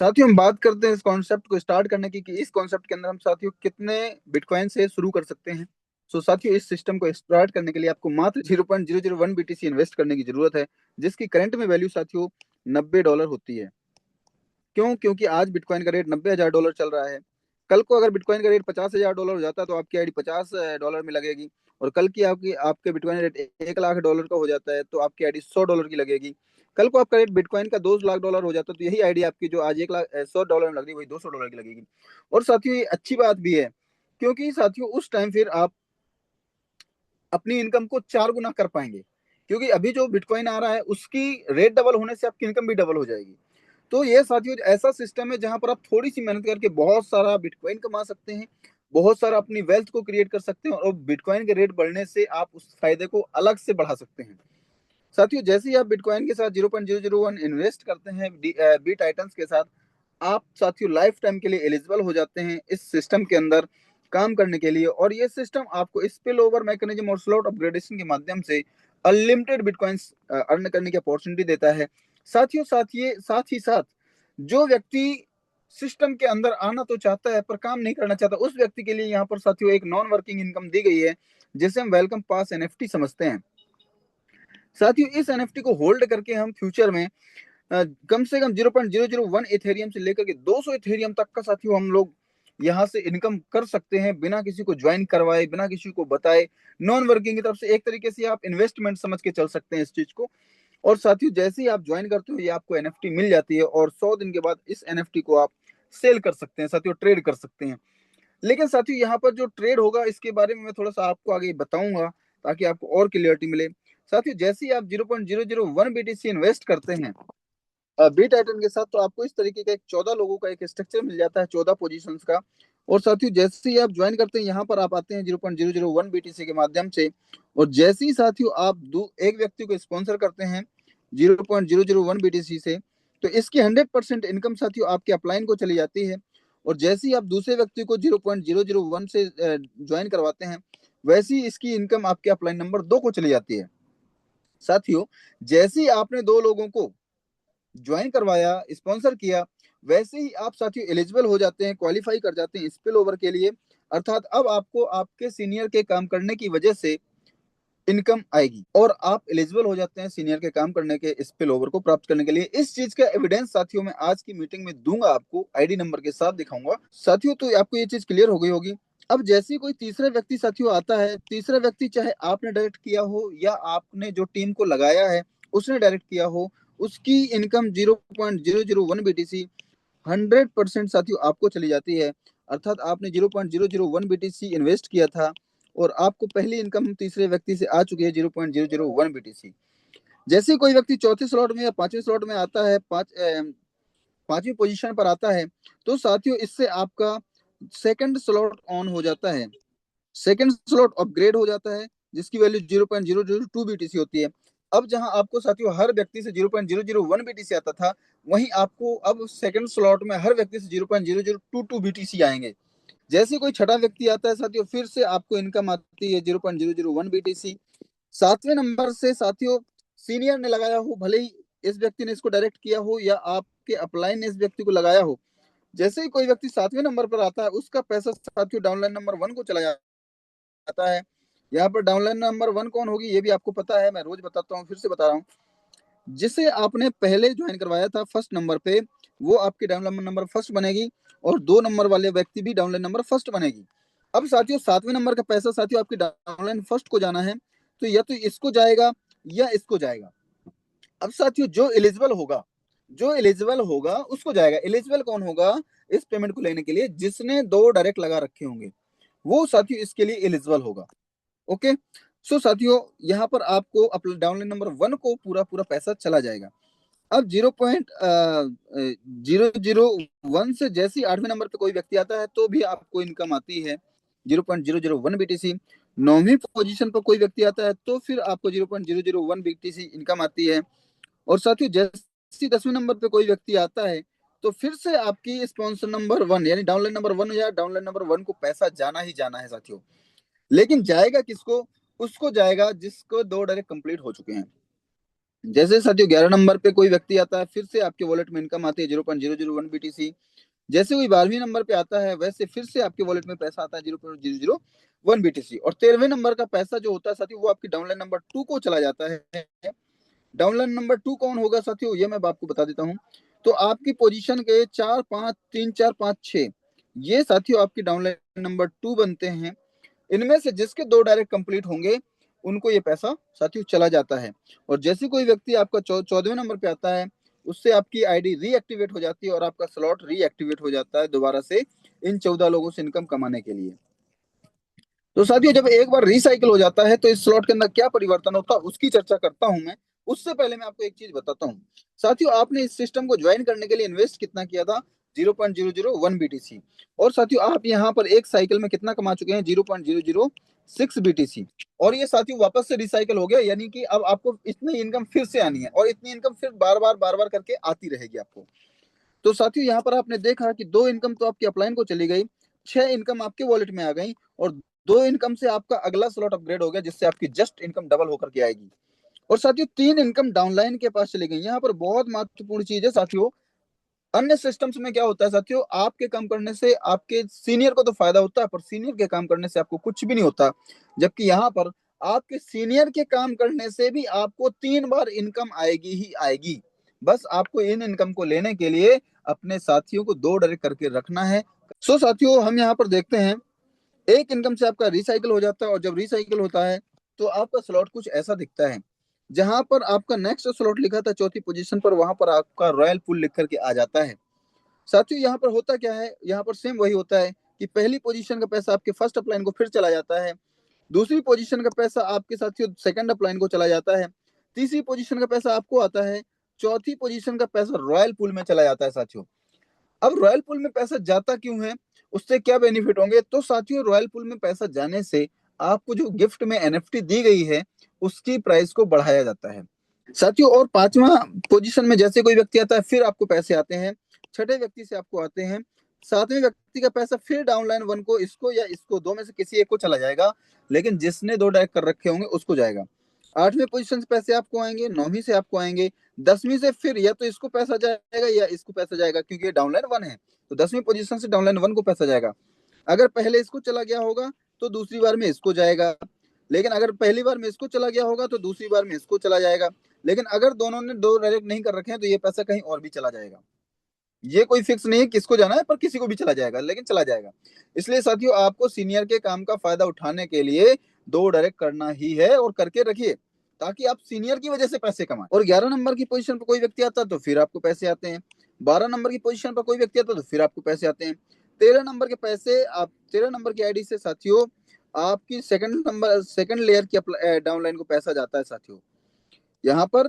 साथियों हम बात करते हैं इस कॉन्सेप्ट को स्टार्ट करने की कि इस कॉन्सेप्ट के अंदर हम साथियों कितने बिटकॉइन से शुरू कर सकते हैं। साथियों इस सिस्टम को स्टार्ट करने के लिए आपको मात्र 0.001 BTC इन्वेस्ट करने की जरूरत है, जिसकी करंट में वैल्यू साथियों $90 होती है। क्यों? क्योंकि आज बिटकॉइन का रेट $90,000 चल रहा है। कल को अगर बिटकॉइन का रेट $50,000 हो जाता है तो आपकी आईडी $50 में लगेगी, और कल की आपकी आपके बिटकॉइन रेट $1 लाख का हो जाता है तो आपकी आईडी $100 की लगेगी। कल को आपका रेट बिटकॉइन का $2 लाख हो जाता है तो यही आईडी आपकी जो आज $100 में लग रही है वही $200 की लगेगी। और साथियों ये अच्छी बात भी है, क्योंकि साथियों उस टाइम फिर आप अपनी इनकम को 4 गुना कर पाएंगे, क्योंकि अभी जो बिटकॉइन आ रहा है उसकी रेट डबल होने से आपकी इनकम भी डबल हो जाएगी। तो ये साथियों ऐसा सिस्टम है जहां पर आप थोड़ी सी मेहनत करके बहुत सारा बिटकॉइन कमा सकते हैं, बहुत सारा अपनी वेल्थ को क्रिएट कर सकते हैं, और बिटकॉइन के रेट बढ़ने से आप उस फायदे को अलग से बढ़ा सकते हैं। साथियों जैसे ही आप बिटकॉइन के साथ 0.001 इन्वेस्ट करते हैं बी टाइटन्स के साथ, आप साथियों लाइफ टाइम के लिए एलिजिबल हो जाते हैं इस सिस्टम के अंदर काम करने के लिए। और ये सिस्टम आपको स्पिल ओवर मैकेनिज्म और स्लॉट अपग्रेडेशन के माध्यम से अनलिमिटेड बिटकॉइंस अर्न करने की अपॉर्चुनिटी देता है। साथियों साथ ही साथ जो व्यक्ति सिस्टम के अंदर आना तो चाहता है पर काम नहीं करना चाहता, उस व्यक्ति के लिए यहाँ पर साथियों एक नॉन वर्किंग इनकम दी गई है, जिसे हम वेलकम पास एनएफटी समझते हैं। साथियों इस एनएफटी को होल्ड करके हम फ्यूचर में कम से कम 0.001 इथेरियम से लेकर के 200 इथेरियम तक का साथियों हम लोग यहाँ से इनकम कर सकते हैं, बिना किसी को ज्वाइन करवाए, बिना किसी को बताए। नॉन वर्किंग की तरफ से एक तरीके से आप इन्वेस्टमेंट समझ के चल सकते हैं इस चीज को। और साथियों जैसे ही आप ज्वाइन करते हो ये आपको एनएफटी मिल जाती है, और 100 दिन के बाद इस एनएफटी को आप सेल कर सकते हैं साथियों, ट्रेड कर सकते हैं। लेकिन साथियों यहाँ पर जो ट्रेड होगा इसके बारे में मैं थोड़ा सा आपको आगे बताऊंगा ताकि आपको और क्लियरिटी मिले। साथियों जैसे ही आप 0.001 BTC इन्वेस्ट करते हैं बी टाइटन के साथ, तो आपको इस तरीके का एक 14 लोगों का एक स्ट्रक्चर मिल जाता है, 14 पोजीशंस का। और साथियों जैसे ही आप ज्वाइन करते हैं यहाँ पर आप आते हैं 0.001 BTC के माध्यम से, और जैसे ही साथियों आप एक व्यक्ति को स्पॉन्सर करते हैं 0.001 BTC से, तो इसकी 100% इनकम साथियों आपके अपलाइन को चली जाती है। और जैसे ही आप दूसरे व्यक्ति को 0.001 से ज्वाइन करवाते हैं, वैसे ही इसकी इनकम आपके अपलाइन नंबर 2 को चली जाती है। साथियों जैसे ही आपने 2 लोगों को ज्वाइन करवाया, स्पॉन्सर किया, वैसे ही आप साथियों एलिजिबल हो जाते हैं, क्वालिफाई कर जाते हैं स्पिल ओवर के लिए। अर्थात अब आपको आपके सीनियर के काम करने की वजह से इनकम आएगी, और आप एलिजिबल हो जाते हैं सीनियर के काम करने के स्पिल ओवर को प्राप्त करने के लिए। इस चीज का एविडेंस साथियों मैं आज की मीटिंग में दूंगा, आपको आईडी नंबर के साथ दिखाऊंगा साथियों। तो आपको ये चीज क्लियर हो गई होगी। अब जैसे ही कोई तीसरा व्यक्ति साथियों आता है, तीसरा व्यक्ति चाहे आपने डायरेक्ट किया हो या आपने जो टीम को लगाया है उसने डायरेक्ट किया हो, उसकी इनकम 0.001 BTC 100% साथियों आपको चली जाती है। अर्थात आपने 0.001 BTC इन्वेस्ट किया था और आपको पहली इनकम तीसरे व्यक्ति से आ चुकी है 0.001 BTC। जैसे कोई व्यक्ति चौथे स्लॉट में या पांचवें स्लॉट में आता है, पांचवी पोजीशन पर आता है, तो साथियों इससे आपका सेकंड स्लॉट ऑन हो जाता है, सेकंड स्लॉट अपग्रेड हो जाता है, जिसकी वैल्यू 0.002 BTC होती है। अब जहां आपको साथियों हर व्यक्ति से 0.001 BTC आता था, वहीं आपको अब सेकंड स्लॉट में हर व्यक्ति से 0.0022 BTC आएंगे। जैसे कोई छठा व्यक्ति आता है साथियों, फिर से आपको इनकम आती है 0.001 BTC। सातवें नंबर से साथियों सीनियर ने लगाया हो, भले ही इस व्यक्ति ने इसको डायरेक्ट किया हो या आपके अपलाइन ने इस व्यक्ति को लगाया हो, जैसे ही कोई व्यक्ति सातवें नंबर पर आता है उसका पैसा साथियों डाउनलाइन नंबर 1 को चला जाता है। यहाँ पर डाउनलाइन नंबर 1 कौन होगी ये भी आपको पता है, मैं रोज बताता हूँ, फिर से बता रहा हूँ। जिसे आपने पहले ज्वाइन करवाया था फर्स्ट नंबर पे, वो आपकी डाउनलाइन नंबर फर्स्ट बनेगी, और 2 नंबर वाले व्यक्ति भी डाउनलाइन नंबर फर्स्ट बनेगी। अब साथियों सातवें नंबर का पैसा साथियों आपकी डाउनलाइन फर्स्ट को जाना है, तो या तो इसको जाएगा या इसको जाएगा। अब साथियों जो एलिजिबल होगा उसको जाएगा। एलिजिबल कौन होगा इस पेमेंट को लेने के लिए? जिसने 2 डायरेक्ट लगा रखे होंगे, वो साथियों इसके लिए एलिजिबल होगा। ओके, साथियों यहाँ पर आपको अपना डाउनलाइन नंबर 1 को पूरा पूरा पैसा चला जाएगा। अब 0.001 से जैसे ही 8वें नंबर पे कोई व्यक्ति आता है तो भी आपको इनकम आती है 0.001 BTC। 9वीं पोजीशन पर कोई व्यक्ति आता है तो फिर आपको 0.001 BTC इनकम आती है। और साथियों जैसे 10वें नंबर पे कोई व्यक्ति आता है तो फिर से आपकी स्पॉन्सर नंबर 1 यानी डाउनलाइन नंबर 1 या डाउनलाइन नंबर 1 को पैसा जाना ही जाना है साथियों। लेकिन जाएगा किसको? उसको जाएगा जिसको 2 डायरेक्ट कंप्लीट हो चुके हैं। जैसे साथियों 11 नंबर पे कोई व्यक्ति आता है, फिर से आपके वॉलेट में इनकम आती है 0.001 BTC। जैसे कोई 12वीं नंबर पे आता है, वैसे फिर से आपके वॉलेट में पैसा आता है 0.001 BTC। और 13वें नंबर का पैसा जो होता है साथियों, वो आपकी डाउनलाइन नंबर 2 को चला जाता है। डाउनलाइन नंबर 2 कौन होगा साथियों, ये मैं आपको बता देता हूँ। तो आपकी पोजीशन के 4 5 3 4 5 6, ये साथियों आपकी डाउनलाइन नंबर 2 बनते हैं। इनमें से जिसके 2 डायरेक्ट कंप्लीट होंगे, उनको ये पैसा साथियों चला जाता है। और जैसे कोई व्यक्ति आपका 14वें नंबर पे आता है, उससे आपकी आईडी रीएक्टिवेट हो जाती है और आपका स्लॉट रीएक्टिवेट हो जाता है दोबारा से इन 14 लोगों से इनकम कमाने के लिए। तो साथियों जब एक बार रिसाइकिल हो जाता है, तो इस स्लॉट के अंदर क्या परिवर्तन होता है उसकी चर्चा करता हूं मैं। उससे पहले मैं आपको एक चीज बताता हूँ। साथियों आपने इस सिस्टम को ज्वाइन करने के लिए इन्वेस्ट कितना किया था, 0.001 BTC। और साथियों आप यहाँ पर एक साइकिल में कितना कमा चुके हैं, 0.006 BTC। और ये साथियों वापस से रिसाइकिल हो गया, यानी कि अब आपको इतनी इनकम फिर से आनी है और इतनी इनकम फिर बार बार करके आती रहेगी आपको। तो साथियों यहाँ पर आपने देखा कि 2 इनकम तो आपकी अपलाइन को चली गई, 6 इनकम आपके वॉलेट में आ गई, और 2 इनकम से आपका अगला स्लॉट अपग्रेड हो गया, जिससे आपकी जस्ट इनकम डबल होकर के आएगी। और साथियों 3 इनकम डाउनलाइन के पास चली गई। यहाँ पर बहुत महत्वपूर्ण चीज है साथियों। अन्य सिस्टम्स में क्या होता है साथियों, आपके काम करने से आपके सीनियर को तो फायदा होता है, पर सीनियर के काम करने से आपको कुछ भी नहीं होता। जबकि यहाँ पर आपके सीनियर के काम करने से भी आपको 3 बार इनकम आएगी ही आएगी। बस आपको इन इनकम को लेने के लिए अपने साथियों को 2 डायरेक्ट करके रखना है। सो साथियों हम यहाँ पर देखते हैं, एक इनकम से आपका रिसाइकिल हो जाता है, और जब रिसाइकिल होता है तो आपका स्लॉट कुछ ऐसा दिखता है। जहां पर आपका नेक्स्ट स्लॉट लिखा था चौथी पोजीशन पर, वहां पर आपका रॉयल पुल लिख करके आ जाता है। साथियों यहाँ पर होता क्या है, यहाँ पर सेम वही होता है कि पहली पोजीशन का पैसा आपके फर्स्ट अपलाइन को फिर चला जाता है, दूसरी पोजीशन का पैसा आपके साथियों सेकंड अपलाइन को चला जाता है, तीसरी पोजीशन का पैसा आपको आता है, चौथी पोजीशन का पैसा रॉयल पूल में चला जाता है साथियों। अब रॉयल पूल में पैसा जाता क्यों है, उससे क्या बेनिफिट होंगे, तो साथियों रॉयल पूल में पैसा जाने से आपको जो गिफ्ट में एनएफटी दी गई है, उसकी प्राइस को बढ़ाया जाता है साथियों। और 5वां पोजीशन में जैसे कोई व्यक्ति आता है, फिर आपको पैसे आते हैं, छठे व्यक्ति से आपको आते हैं, 7वें व्यक्ति का पैसा फिर डाउनलाइन 1 को, इसको या इसको, 2 में से किसी एक को चला जाएगा, लेकिन जिसने 2 डायरेक्ट कर रखे होंगे उसको जाएगा। 8वें पोजीशन से पैसे आपको आएंगे, 9वीं से आपको आएंगे, 10वीं से फिर या तो इसको पैसा जाएगा या इसको पैसा जाएगा, क्योंकि ये डाउनलाइन 1 है, तो 10वीं पोजीशन से डाउनलाइन 1 को पैसा जाएगा। अगर पहले इसको चला गया होगा तो दूसरी बार में इसको जाएगा, लेकिन अगर पहली बार में इसको चला गया होगा तो दूसरी बार में इसको चला जाएगा। लेकिन अगर दोनों ने 2 डायरेक्ट नहीं कर रखे हैं, तो ये पैसा कहीं और भी चला जाएगा। ये कोई फिक्स नहीं है किसको जाना है, पर किसी को भी चला जाएगा, लेकिन चला जाएगा। इसलिए साथियों आपको सीनियर के काम का फायदा उठाने के लिए 2 डायरेक्ट करना ही है, और करके रखिए, ताकि आप सीनियर की वजह से पैसे कमाएं। और 11 नंबर की पोजीशन पर कोई व्यक्ति आता है तो फिर आपको पैसे आते हैं, 12 नंबर की पोजीशन पर कोई व्यक्ति आता है तो फिर आपको पैसे आते हैं, 13 नंबर के पैसे आप 13 नंबर की आईडी से साथियों आपकी सेकंड लेयर की डाउनलाइन को पैसा जाता है साथियों। यहाँ पर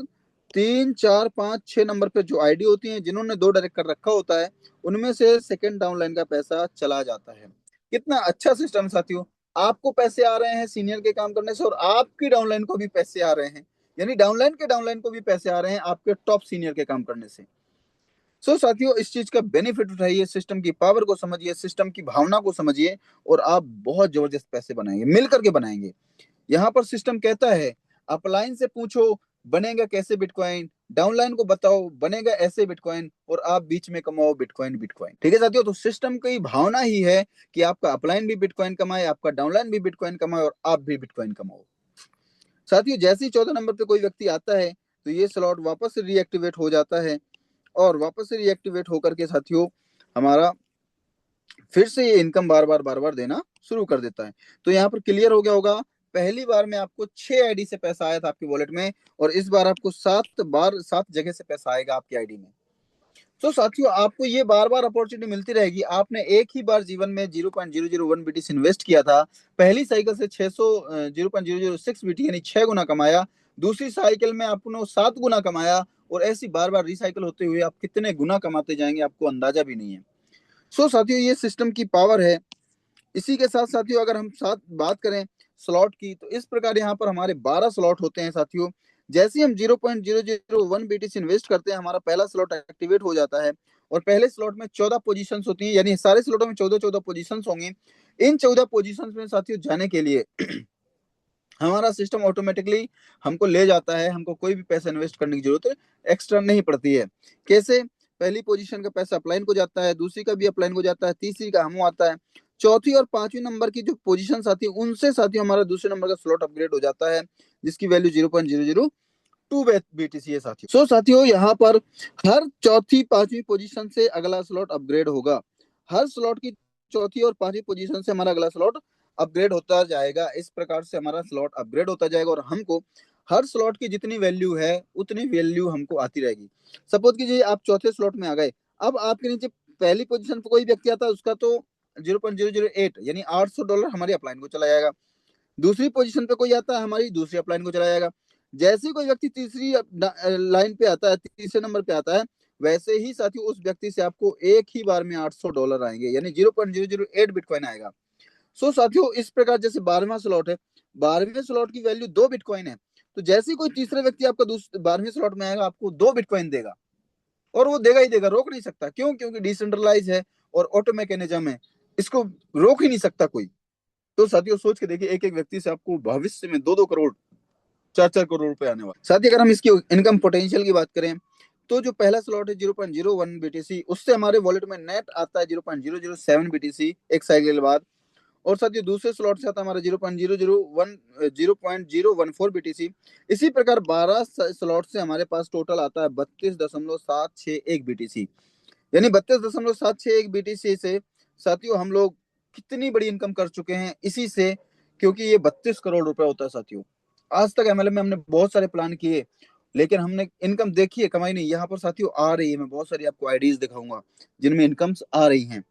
3 4 5 6 नंबर पे जो आईडी होती है, जिन्होंने 2 डायरेक्ट कर रखा होता है, उनमें से सेकंड डाउनलाइन का पैसा चला जाता है। कितना अच्छा सिस्टम साथियों, आपको पैसे आ रहे हैं सीनियर के काम करने से, और आपकी डाउनलाइन को भी पैसे आ रहे हैं, यानी डाउनलाइन को भी पैसे आ रहे हैं आपके टॉप सीनियर के काम करने से। साथियों इस चीज का बेनिफिट उठाइए, सिस्टम की पावर को समझिए, सिस्टम की भावना को समझिए, और आप बहुत जबरदस्त पैसे बनाएंगे, मिल करके बनाएंगे। यहाँ पर सिस्टम कहता है, अपलाइन से पूछो बनेगा कैसे बिटकॉइन, डाउनलाइन को बताओ बनेगा ऐसे बिटकॉइन, और आप बीच में कमाओ बिटकॉइन बिटकॉइन। ठीक है साथियों, तो सिस्टम की भावना ही है कि आपका अपलाइन भी बिटकॉइन कमाए, आपका डाउनलाइन भी बिटकॉइन कमाए, और आप भी बिटकॉइन कमाओ। साथियों जैसे ही 14 नंबर पे कोई व्यक्ति आता है, तो ये स्लॉट वापस से रीएक्टिवेट हो जाता है, और वापस से रीएक्टिवेट होकर के साथियों हमारा फिर से ये इनकम बार बार देना शुरू कर देता है। तो यहाँ पर क्लियर हो गया होगा, पहली बार में आपको 6 आईडी से पैसा आया था आपके वॉलेट में, और इस बार आपको 7 जगह से पैसा आएगा आपकी आईडी में। तो साथियों आपको ये बार बार अपॉर्चुनिटी मिलती रहेगी। आपने एक ही बार जीवन में 0.001 BTC इन्वेस्ट किया था, पहली साइकिल से 0.006 BT यानी 6 गुना कमाया, दूसरी साइकिल में आपने 7 गुना कमाया, और ऐसी बार बार रिसाइकिल होते हुए आप कितने गुना कमाते जाएंगे आपको अंदाजा भी नहीं है। साथियों ये सिस्टम की पावर है। इसी के साथ साथियों अगर हम साथ बात करें स्लॉट की, तो इस प्रकार यहाँ पर हमारे 12 स्लॉट होते हैं साथियों। जैसे ही हम 0.001 BTC इन्वेस्ट करते हैं, हमारा पहला स्लॉट एक्टिवेट हो जाता है, और पहले स्लॉट में 14 पोजीशंस होती हैं, यानी सारे स्लॉटों में 14 14 पोजीशंस होंगी। इन 14 पोजीशंस में साथियों जाने के लिए हमारा सिस्टम ऑटोमेटिकली हमको ले जाता है, हमको कोई भी पैसा इन्वेस्ट करने की जरूरत एक्स्ट्रा नहीं पड़ती है। कैसे? पहली पोजीशन का पैसा अपलाइन को जाता है, दूसरी का भी अपलाइन को जाता है, तीसरी का हमो आता है, चौथी और पांचवी नंबर की जो पोजीशन आती है उनसे साथियों हमारा दूसरे नंबर का स्लॉट अपग्रेड हो जाता है, जिसकी वैल्यू 0.002 BTC है साथियों। सो साथियों यहाँ पर हर चौथी पांचवी पोजीशन से अगला स्लॉट अपग्रेड होगा, हर स्लॉट की चौथी और पांचवी पोजीशन से हमारा अगला स्लॉट अपग्रेड होता जाएगा। इस प्रकार से हमारा स्लॉट अपग्रेड होता जाएगा और हमको हर स्लॉट की जितनी वैल्यू है उतनी वैल्यू हमको आती रहेगी। सपोज कीजिए आप चौथे स्लॉट में आ गए, अब आपके नीचे पहली पोजीशन पर कोई व्यक्ति आता है, उसका तो 0.008 यानी $800 हमारी अपलाइन को चला जाएगा। दूसरी पोजीशन पे कोई आता है, हमारी दूसरी अपलाइन को चला जाएगा। जैसे ही कोई व्यक्ति तीसरी लाइन पे आता है, तीसरे नंबर पे आता है, वैसे ही साथियों उस व्यक्ति से आपको एक ही बार में $800 आएंगे, यानी 0.008 बिटकॉइन आएगा। सो साथियों इस प्रकार जैसे 12वां स्लॉट है, 12वें स्लॉट की वैल्यू 2 बिटकॉइन है, तो जैसे ही कोई तीसरा व्यक्ति आपका 12वें स्लॉट में आएगा, आपको 2 बिटकॉइन देगा, और वो देगा ही देगा, रोक नहीं सकता। क्यों? क्योंकि डिसेंट्रलाइज है और ऑटो मैकेनिज्म है, इसको रोक ही नहीं सकता कोई। तो साथियों सोच के देखिए, एक एक व्यक्ति से आपको भविष्य में 2-2 करोड़, 4-4 करोड़ रुपए आने वाले। साथ ही अगर हम इसकी इनकम पोटेंशियल की बात करें, तो जो पहला स्लॉट है 0.01 BTC, उससे हमारे वॉलेट में नेट आता है 0.007 BTC एक साइकिल के बाद। और साथ ही दूसरे स्लॉट से आता है हमारा 0.014 BTC। इसी प्रकार 12 स्लॉट से हमारे पास टोटल आता है 32.761 BTC, यानी 32.761 BTC से साथियों हम लोग कितनी बड़ी इनकम कर चुके हैं इसी से, क्योंकि ये 32 करोड़ रुपए होता है साथियों। आज तक MLM में हमने बहुत सारे प्लान किए, लेकिन हमने इनकम देखी है, कमाई नहीं। यहाँ पर साथियों आ रही है, मैं बहुत सारी आपको आईडीज दिखाऊंगा जिनमें इनकम्स आ रही हैं।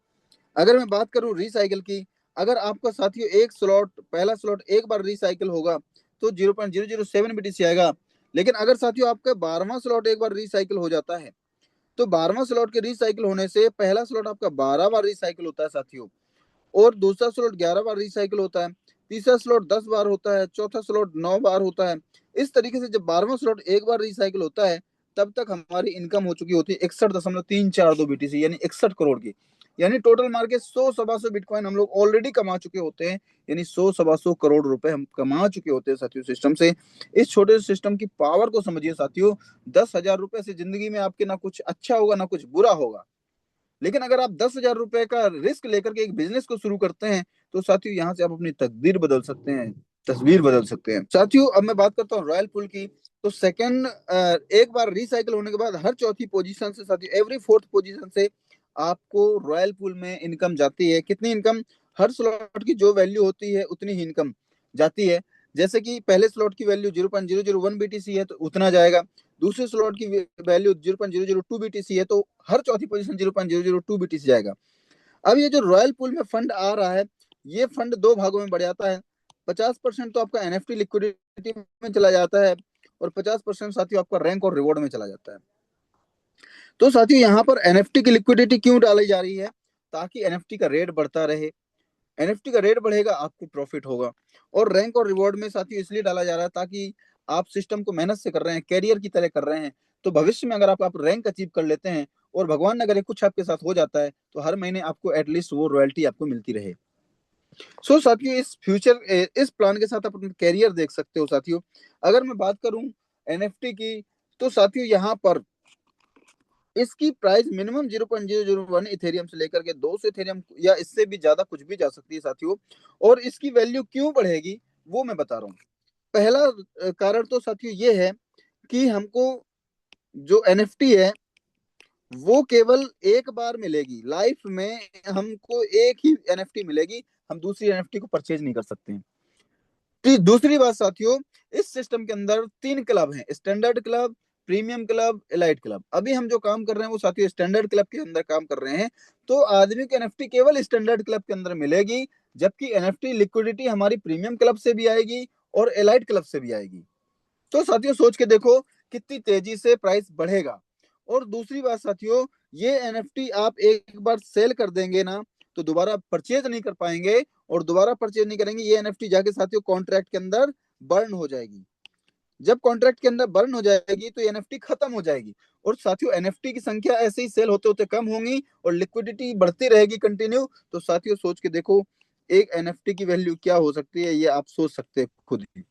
अगर मैं बात करूं रिसाइकिल की, अगर आपका साथियों एक स्लॉट, पहला स्लॉट एक बार रिसाइकिल होगा तो 0.007 BTC आएगा। लेकिन अगर साथियों आपका 12वां स्लॉट एक बार रिसाइकिल हो जाता है, तो 12वां स्लॉट के रिसाइकिल होने से पहला स्लॉट आपका 12 बार रिसाइकिल होता है साथियों, और दूसरा स्लॉट 11 बार रिसाइकिल होता है, तीसरा स्लॉट 10 बार होता है, चौथा स्लॉट 9 बार होता है। इस तरीके से जब 12वां स्लॉट एक बार रिसाइकिल होता है, तब तक हमारी इनकम हो चुकी होती है 61.342 BTC, यानी 61 करोड़ की। यानी टोटल मार के 100-125 बिटकॉइन हम लोग ऑलरेडी कमा चुके होते हैं, यानी 100-125 करोड़ रुपए हम कमा चुके होते हैं साथियों सिस्टम से। इस छोटे से सिस्टम की पावर को समझिए साथियों। 10,000 रुपए से जिंदगी में आपके ना कुछ अच्छा होगा ना कुछ बुरा होगा, लेकिन अगर आप 10,000 रुपए का रिस्क लेकर के एक बिजनेस को शुरू करते हैं, तो साथियों यहाँ से आप अपनी तकदीर बदल सकते हैं, तस्वीर बदल सकते हैं। साथियों अब मैं बात करता हूँ रॉयल पुल की। तो सेकंड, एक बार रिसाइकिल होने के बाद हर चौथी पोजीशन से साथियों, एवरी फोर्थ पोजीशन से आपको रॉयल पुल में इनकम जाती है। कितनी इनकम? हर स्लॉट की जो वैल्यू होती है उतनी ही इनकम जाती है। जैसे कि पहले स्लॉट की वैल्यू 0.001 BTC है, तो उतना जाएगा। दूसरे स्लॉट की वैल्यू 0.002 BTC है, तो हर चौथी पोजीशन 0.002 BTC जाएगा। अब ये जो रॉयल पूल में फंड आ रहा है, ये फंड दो भागों में बढ़ जाता है। 50% तो आपका NFT लिक्विडिटी में चला जाता है, और 50% साथियों आपका रैंक और रिवॉर्ड में चला जाता है। तो साथियों यहाँ पर NFT की लिक्विडिटी क्यों डाली जा रही है? ताकि NFT का रेट बढ़ता रहे। NFT का रेट बढ़ेगा, आपको प्रॉफिट होगा। और रैंक और रिवॉर्ड में साथियों इसलिए डाला जा रहा है ताकि आप सिस्टम को मेहनत से कर रहे हैं, कैरियर की तरह कर रहे हैं, तो भविष्य में अगर आप रैंक अचीव कर लेते हैं और भगवान न करे कुछ आपके साथ हो जाता है, तो हर महीने आपको एटलीस्ट वो रॉयल्टी आपको मिलती रहे। सो साथियों इस फ्यूचर, इस प्लान के साथ आप अपना कैरियर देख सकते हो साथियों। अगर मैं बात करूं NFT की, तो साथियों यहाँ पर इसकी प्राइस मिनिमम 0.001 इथेरियम से लेकर के 200 इथेरियम या इससे भी ज्यादा कुछ भी जा सकती है साथियों। और इसकी वैल्यू क्यों बढ़ेगी वो मैं बता रहा हूँ। पहला कारण तो साथियों ये है कि हमको जो NFT है वो केवल एक बार मिलेगी लाइफ में, हमको एक ही NFT मिलेगी, हम दूसरी NFT को परचेज नहीं कर सकते हैं। दूसरी बात साथियों, इस सिस्टम के अंदर 3 क्लब हैं, standard club, premium club, elite club. अभी हम जो काम कर रहे हैं वो साथियों स्टैंडर्ड क्लब के अंदर काम कर रहे हैं। तो आदमी को NFT केवल स्टैंडर्ड क्लब के अंदर मिलेगी, जबकि NFT लिक्विडिटी हमारी प्रीमियम क्लब से भी आएगी और एलाइट क्लब से भी आएगी। तो साथियों सोच के देखो कितनी तेजी से प्राइस बढ़ेगा। और दूसरी बात साथियों, ये NFT आप एक बार सेल कर देंगे ना, तो दोबारा परचेज नहीं कर पाएंगे, और दोबारा परचेज नहीं करेंगे, ये NFT जाके साथियों कॉन्ट्रैक्ट के अंदर बर्न हो जाएगी। जब कॉन्ट्रैक्ट के अंदर बर्न हो जाएगी तो NFT खत्म हो जाएगी, और साथियों NFT की संख्या ऐसे ही सेल होते होते कम होंगी और लिक्विडिटी बढ़ती रहेगी कंटिन्यू। तो साथियों सोच के देखो एक NFT की वैल्यू क्या हो सकती है, ये आप सोच सकते हैं खुद ही।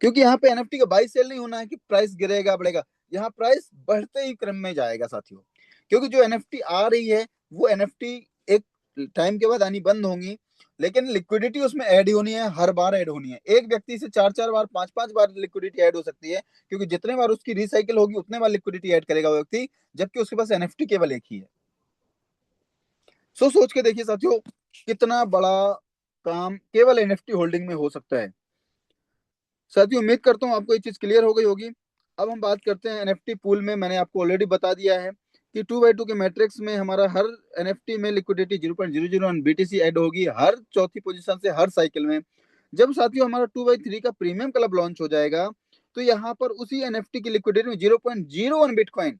क्योंकि यहाँ पे एनएफटी का बाई सेल नहीं होना है कि प्राइस गिरेगा बढ़ेगा, यहाँ प्राइस बढ़ते ही क्रम में जाएगा साथियों। क्योंकि जो एनएफटी आ रही है वो एनएफटी एक टाइम के बाद आनी बंद होंगी, लेकिन लिक्विडिटी उसमें ऐड होनी है, हर बार ऐड होनी है। एक व्यक्ति से 4-4 बार 5-5 बार लिक्विडिटी ऐड हो सकती है, क्योंकि जितने बार उसकी रिसाइकिल होगी उतने बार लिक्विडिटी ऐड करेगा वो व्यक्ति, जबकि उसके पास एनएफटी केवल एक ही है। सोच के देखिए साथियों, कितना बड़ा काम केवल एनएफटी होल्डिंग में हो सकता है। साथियों उम्मीद करता हूँ आपको ये चीज क्लियर हो गई होगी। अब हम बात करते हैं एनएफटी पूल में। मैंने आपको ऑलरेडी बता दिया है कि 2x2 के मैट्रिक्स में हमारा हर एनएफटी में लिक्विडिटी 0.001 बीटीसी ऐड होगी हर चौथी पोजीशन से हर साइकिल में। जब साथियों हमारा 2x3 का प्रीमियम क्लब लॉन्च हो जाएगा तो यहाँ पर उसी एनएफटी की लिक्विडिटी में 0.01 बिटकॉइन,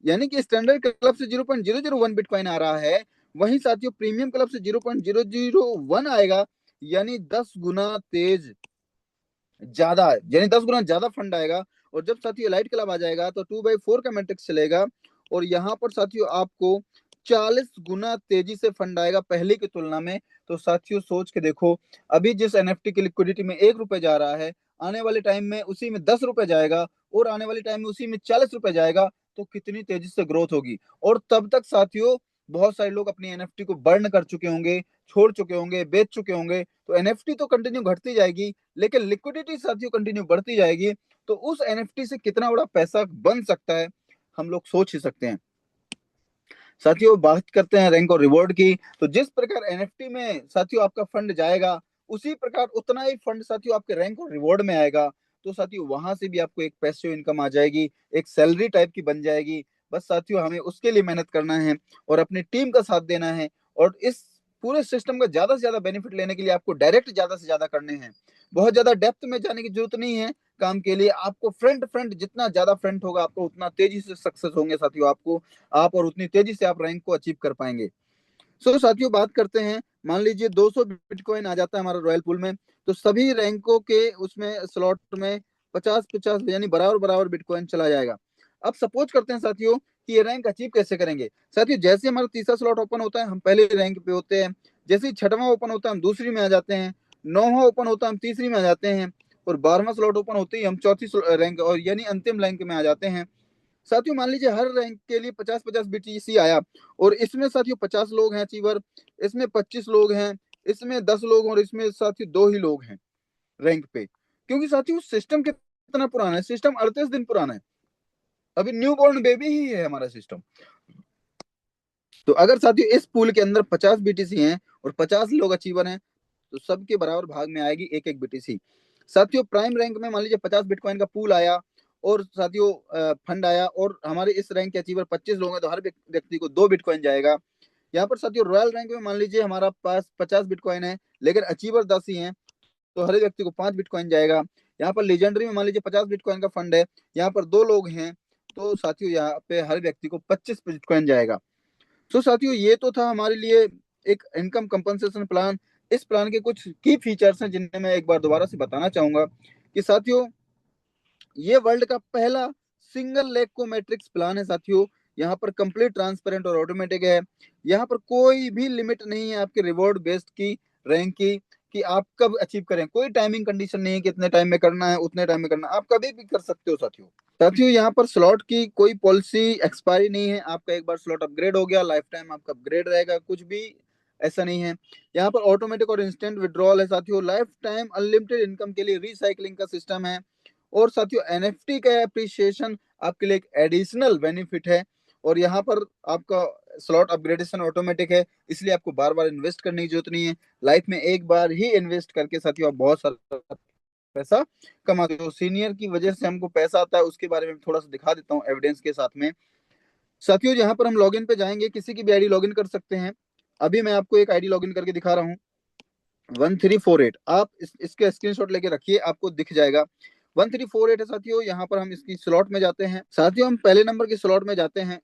यानी कि स्टैंडर्ड क्लब से 0.001 बिटकॉइन आ रहा है, वहीं साथियों प्रीमियम क्लब से 0.001 आएगा, यानी 10 गुना तेज ज्यादा है, यानी 10 गुना ज्यादा फंड आएगा। और जब साथियों एलाइट क्लब आ जाएगा तो 2/4 का मैट्रिक्स चलेगा, और यहाँ पर साथियों आपको 40 गुना तेजी से फंड आएगा पहले की तुलना में। तो साथियों सोच के देखो, अभी जिस एनएफटी की लिक्विडिटी में 1 रुपए जा रहा है, आने वाले टाइम में उसी में 10 रुपए जाएगा, और आने वाले टाइम में उसी में 40 रुपए जाएगा, तो कितनी तेजी से ग्रोथ होगी। और तब तक साथियों बहुत सारे लोग अपनी एनएफटी को बर्न कर चुके होंगे, छोड़ चुके होंगे, बेच चुके होंगे। तो एनएफटी तो कंटिन्यू घटती जाएगी, लेकिन लिक्विडिटी साथियों कंटिन्यू बढ़ती जाएगी। तो उस एनएफटी से कितना बड़ा पैसा बन सकता है, हम लोग सोच ही सकते हैं। साथियों बात करते हैं रैंक और रिवॉर्ड की। तो जिस प्रकार एनएफटी में साथियों आपका फंड जाएगा, उसी प्रकार उतना ही फंड साथियों आपके रैंक और रिवॉर्ड में आएगा। तो साथियों वहां से भी आपको एक पैसिव इनकम आ जाएगी, एक सैलरी टाइप की बन जाएगी। बस साथियों हमें उसके लिए मेहनत करना है और अपनी टीम का साथ देना है, और इस पूरे सिस्टम का ज्यादा से ज्यादा बेनिफिट लेने के लिए आपको डायरेक्ट ज्यादा से ज्यादा करने हैं। बहुत ज्यादा डेप्थ में जाने की जरूरत नहीं है काम के लिए। आपको फ्रंट फ्रंट जितना ज्यादा फ्रंट होगा, आपको उतना तेजी से सक्सेस होंगे साथियों, आपको आप और उतनी तेजी से आप रैंक को अचीव कर पाएंगे। सो साथियों बात करते हैं, मान लीजिए 200 बिटकॉइन आ जाता है हमारा रॉयल पूल में, तो सभी रैंकों के उसमें स्लॉट में 50-50 यानी बराबर बराबर बिटकॉइन चला जाएगा। अब सपोज करते हैं साथियों कि ये रैंक अचीव कैसे करेंगे। साथियों जैसे हमारा तीसरा स्लॉट ओपन होता है हम पहले रैंक पे होते हैं, जैसे ही छठवां ओपन होता है हम दूसरी में आ जाते हैं, नौवां ओपन होता है हम तीसरी में आ जाते हैं, और 12वां स्लॉट ओपन होते ही हम चौथी रैंक और यानी अंतिम रैंक में आ जाते हैं। साथियों मान लीजिए हर रैंक के लिए 50-50 बीटीसी आया, और इसमें साथियों 50 लोग हैं अचीवर, इसमें 25 लोग हैं, इसमें 10 लोग, और इसमें साथियों 2 ही लोग हैं रैंक पे। क्योंकि साथियों सिस्टम कितना पुराना है, सिस्टम 38 दिन पुराना है, अभी न्यू बॉर्न बेबी ही है हमारा सिस्टम। तो अगर साथियों इस पूल के अंदर 50 बीटीसी हैं और 50 लोग अचीवर हैं, तो सबके बराबर भाग में आएगी एक एक बीटीसी। साथियों प्राइम रैंक में मान लीजिए 50 बिटकॉइन का पूल आया, और साथियों फंड आया, और हमारे इस रैंक के अचीवर 25 लोग हैं, तो हर व्यक्ति को 2 बिटकॉइन जाएगा। यहाँ पर साथियों रॉयल रैंक में मान लीजिए हमारा पास 50 बिटकॉइन है, लेकिन अचीवर 10 ही हैं, तो हर व्यक्ति को 5 बिटकॉइन जाएगा। यहाँ पर लेजेंडरी में मान लीजिए 50 बिटकॉइन का फंड है, यहाँ पर 2 लोग हैं, तो साथियों यहाँ पे हर व्यक्ति को 25 बिटकॉइन जाएगा। तो साथियों ये तो था हमारे लिए एक इनकम कंपनसेशन प्लान। इस प्लान के कुछ की फीचर्स हैं जिन्हें मैं एक बार दोबारा से बताना चाहूंगा कि साथियों ये वर्ल्ड का पहला सिंगल लेग को मैट्रिक्स प्लान है साथियों। यहाँ पर कंप्लीट ट्रांसपेरेंट और ऑटोमेटिक है। यहाँ पर कोई भी लिमिट नहीं है आपके रिवॉर्ड बेस्ड की, रैंक की, कि आप कब अचीव करें। कोई टाइमिंग कंडीशन नहीं है कि इतने टाइम में करना है, उतने टाइम में करना है, आप कभी भी कर सकते हो साथियों। साथियों यहाँ पर स्लॉट की कोई पॉलिसी एक्सपायरी नहीं है, आपका एक बार स्लॉट अपग्रेड हो गया लाइफ टाइम आपका अपग्रेड रहेगा, कुछ भी ऐसा नहीं है। यहाँ पर ऑटोमेटिक और इंस्टेंट विड्रॉल है साथियों, लाइफ टाइम अनलिमिटेड इनकम के लिए रिसाइकलिंग का सिस्टम है, और साथियों एनएफटी का एप्रिसिएशन आपके लिए एक एडिशनल बेनिफिट है। और यहाँ पर आपका स्लॉट अपग्रेडेशन ऑटोमेटिक है, इसलिए आपको बार बार इन्वेस्ट करने की जरूरत नहीं है। लाइफ में एक बार ही इन्वेस्ट करके साथियों आप बहुत सारा पैसा कमाते हो। सीनियर की वजह से हमको पैसा आता है, उसके बारे में थोड़ा सा दिखा देता हूँ एविडेंस के साथ में। साथियों यहाँ पर हम लॉगिन पे जाएंगे, किसी की भी आईडी लॉगिन कर सकते हैं। अभी मैं आपको एक आईडी लॉगिन करके दिखा रहा हूँ 1348। आप इसके स्क्रीनशॉट लेके रखिए, आपको दिख जाएगा 1348 है साथियों। यहाँ पर हम इसकी स्लॉट में जाते हैं साथियों, हम पहले नंबर की स्लॉट में जाते हैं।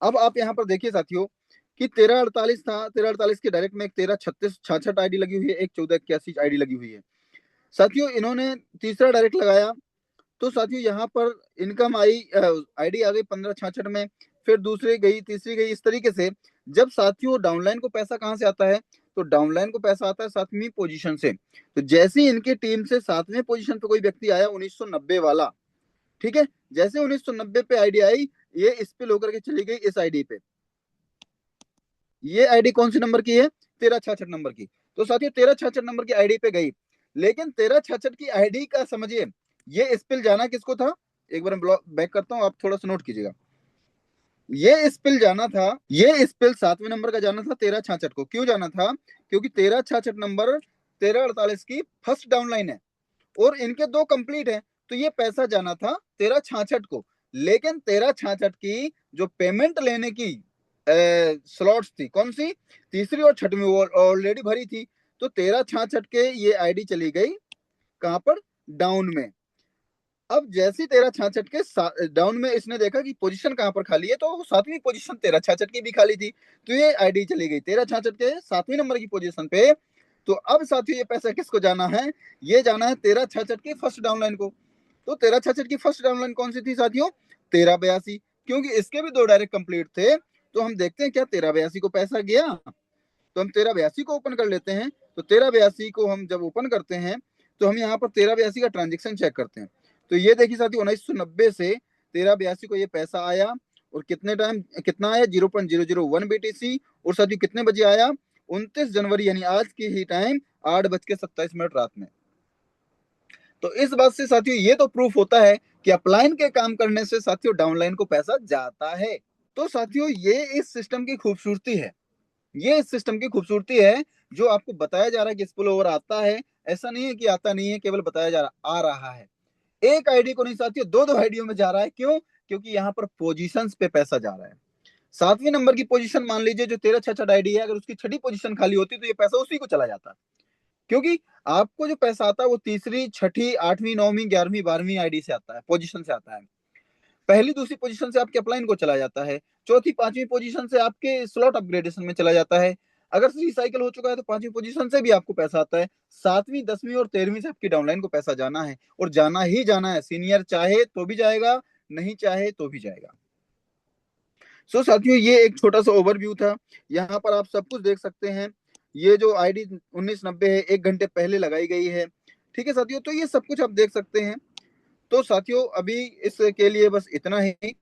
अब आप यहाँ पर देखिए साथियों कि 1348 था, 1348 के डायरेक्ट में एक 1336 आईडी लगी हुई है, एक 1481 आईडी लगी हुई है साथियों। इन्होंने तीसरा डायरेक्ट लगाया, तो साथियों यहाँ पर इनकम आई, आईडी आ गई 1566 में, फिर दूसरी गई, तीसरी गई, इस तरीके से। जब साथियों डाउनलाइन को पैसा कहाँ से आता है, तो डाउनलाइन को पैसा आता है 7वीं पोजीशन से। तो जैसे ही इनकी टीम से 7वें पोजीशन पे कोई व्यक्ति आया 1990 वाला, ठीक है, जैसे 1990 पे आईडी आई, ये स्पिल होकर के चली गई इस आईडी पे। ये आईडी कौन सी नंबर की है? 1366 नंबर की। तो साथियों 1366 नंबर की आईडी पे गई, लेकिन 1366 की आईडी का समझिए ये स्पिल जाना किसको था? एक बार मैं बैक करता हूं, आप थोड़ा सा नोट कीजिएगा। ये स्पिल जाना था, ये स्पिल 7वें नंबर का जाना था 1366 को। क्यों जाना था? क्योंकि 1366 नंबर 1348 की फर्स्ट डाउनलाइन है और इनके दो कंप्लीट है, तो ये पैसा जाना था 1366 को। लेकिन 1366 की जो पेमेंट लेने की स्लॉट्स थी, कौन सी? तीसरी और छठवीं, वो ऑलरेडी भरी थी। तो 1366 के ये आईडी चली गई कहां पर? डाउन में। अब जैसी 1366 के डाउन में इसने देखा कि पोजीशन कहां पर खाली है, तो 7वीं पोजीशन 1366 की भी खाली थी, तो ये आईडी चली गई 1366 के 7वीं नंबर की पोजीशन पे। तो अब साथियों ये पैसा किसको जाना है? ये जाना है 1366 की फर्स्ट डाउनलाइन को। तो 1366 की फर्स्ट डाउनलाइन कौन सी थी साथियों? 1382, क्योंकि इसके भी दो डायरेक्ट कंप्लीट थे। तो हम देखते हैं क्या 1382 को पैसा गया। तो हम 1382 को ओपन कर लेते हैं। तो 1382 को हम जब ओपन करते हैं तो हम यहाँ पर 1382 का ट्रांजेक्शन चेक करते हैं। तो ये देखिए साथियों 1990 से 1382 को ये पैसा आया, और कितने टाइम कितना आया? 0.001 BTC। और साथियों कितने बजे आया? 29 जनवरी, यानी आज की ही टाइम 8:27 रात में। तो इस बात से साथियों ये तो प्रूफ होता है कि अपलाइन के काम करने से साथियों डाउनलाइन को पैसा जाता है। तो साथियों ये इस सिस्टम की खूबसूरती है, ये इस सिस्टम की खूबसूरती है, जो आपको बताया जा रहा है कि स्पिल ओवर आता है। ऐसा नहीं है कि आता नहीं है, केवल बताया जा रहा आ रहा है। एक आईडी को नहीं साथियों, दो दो आईडियों में जा रहा है। क्यों? क्योंकि यहाँ पर पोजीशंस पे पैसा जा रहा है। 7वीं नंबर की पोजीशन मान लीजिए जो 1366 आईडी है, अगर उसकी छठी पोजीशन खाली होती तो ये पैसा उसी को चला जाता, क्योंकि आपको जो पैसा आता है वो तीसरी, छठी, 8वीं, 9वीं, 11वीं, 12वीं आईडी से आता है, पोजीशन से आता है। पहली दूसरी पोजीशन से आपके अपलाइन को चला जाता है, चौथी पांचवी पोजीशन से आपके स्लॉट अपग्रेडेशन में चला जाता है। अगर रिसाइकल हो चुका है तो 5वीं पोजीशन से भी आपको पैसा आता है। 7वीं, 10वीं और 13वीं से आपकी डाउनलाइन को पैसा जाना है, और जाना ही जाना है। सीनियर चाहे तो भी जाएगा, नहीं चाहे तो भी जाएगा। सो साथियों ये एक छोटा सा ओवरव्यू था। यहाँ पर आप सब कुछ देख सकते हैं। ये जो आईडी 1990 है, 1 घंटे पहले लगाई गई है। ठीक है साथियों, तो ये सब कुछ आप देख सकते हैं। तो साथियों अभी इसके लिए बस इतना ही।